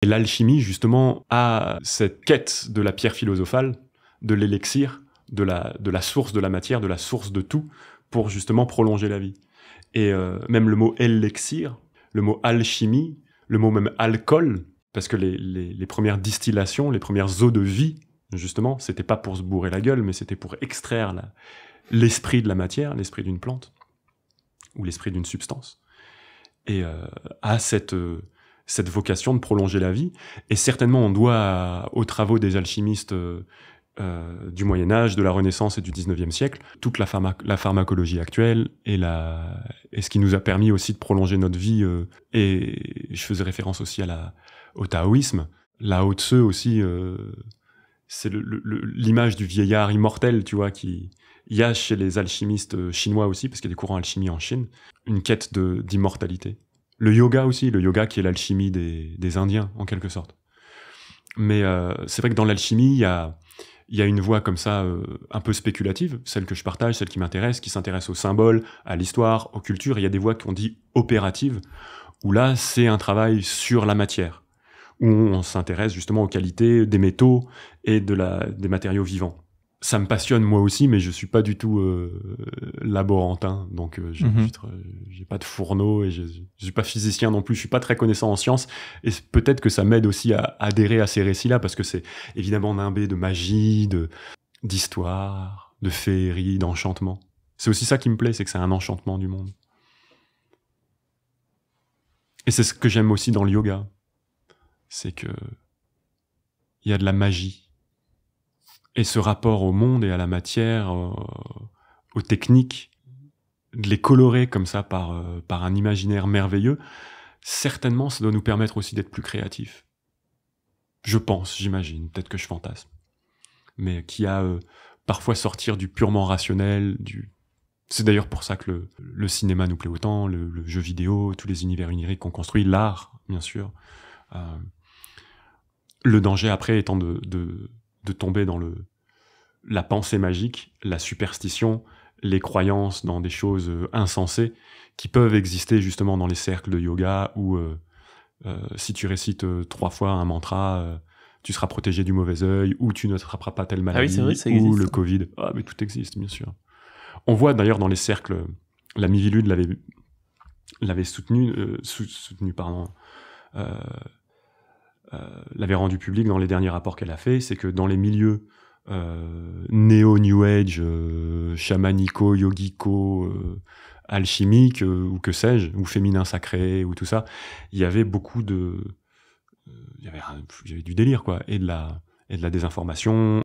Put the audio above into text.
Et l'alchimie, justement, a cette quête de la pierre philosophale, de l'élixir, de la source de la matière, de la source de tout, pour justement prolonger la vie. Et même le mot élixir, le mot alchimie, le mot même alcool, parce que les premières distillations, les premières eaux de vie, justement, c'était pas pour se bourrer la gueule, mais c'était pour extraire l'esprit de la matière, l'esprit d'une plante, ou l'esprit d'une substance. Et a cette vocation de prolonger la vie. Et certainement, on doit aux travaux des alchimistes du Moyen-Âge, de la Renaissance et du XIXe siècle, toute la pharmacologie actuelle et ce qui nous a permis aussi de prolonger notre vie. Et je faisais référence aussi au taoïsme. Lao Tse aussi, c'est l'image du vieillard immortel, tu vois, il y a chez les alchimistes chinois aussi, parce qu'il y a des courants alchimie en Chine, une quête d'immortalité. Le yoga aussi, le yoga qui est l'alchimie des Indiens, en quelque sorte. Mais c'est vrai que dans l'alchimie, il y a une voie comme ça, un peu spéculative, celle que je partage, celle qui m'intéresse, qui s'intéresse aux symboles, à l'histoire, aux cultures. Il y a des voies qu'on dit opératives, où là, c'est un travail sur la matière, où on s'intéresse justement aux qualités des métaux et des matériaux vivants. Ça me passionne moi aussi, mais je suis pas du tout laborantin, donc j'ai pas de fourneau et je suis pas physicien non plus, je suis pas très connaissant en sciences, et peut-être que ça m'aide aussi à adhérer à ces récits-là, parce que c'est évidemment nimbé de magie, d'histoire, de féerie, d'enchantement. C'est aussi ça qui me plaît, c'est que c'est un enchantement du monde. Et c'est ce que j'aime aussi dans le yoga, c'est que il y a de la magie. Et ce rapport au monde et à la matière, aux techniques, de les colorer comme ça par un imaginaire merveilleux, certainement ça doit nous permettre aussi d'être plus créatifs. Je pense, j'imagine, peut-être que je fantasme. Mais qui a parfois sortir du purement rationnel, C'est d'ailleurs pour ça que le cinéma nous plaît autant, le jeu vidéo, tous les univers oniriques qu'on construit, l'art, bien sûr. Le danger après étant de tomber dans la pensée magique, la superstition, les croyances dans des choses insensées qui peuvent exister justement dans les cercles de yoga où si tu récites 3 fois un mantra, tu seras protégé du mauvais œil, ou tu n'attraperas pas telle maladie, c'est vrai, ça existe, ou le Covid. Ah, mais tout existe, bien sûr. On voit d'ailleurs dans les cercles, la Mivilude l'avait soutenu, pardon, l'avait rendu public dans les derniers rapports qu'elle a fait, c'est que dans les milieux néo-New Age, chamanico, yogico, alchimique, ou que sais-je, ou féminin sacré, ou tout ça, il y avait beaucoup il y avait du délire, quoi, et de la désinformation,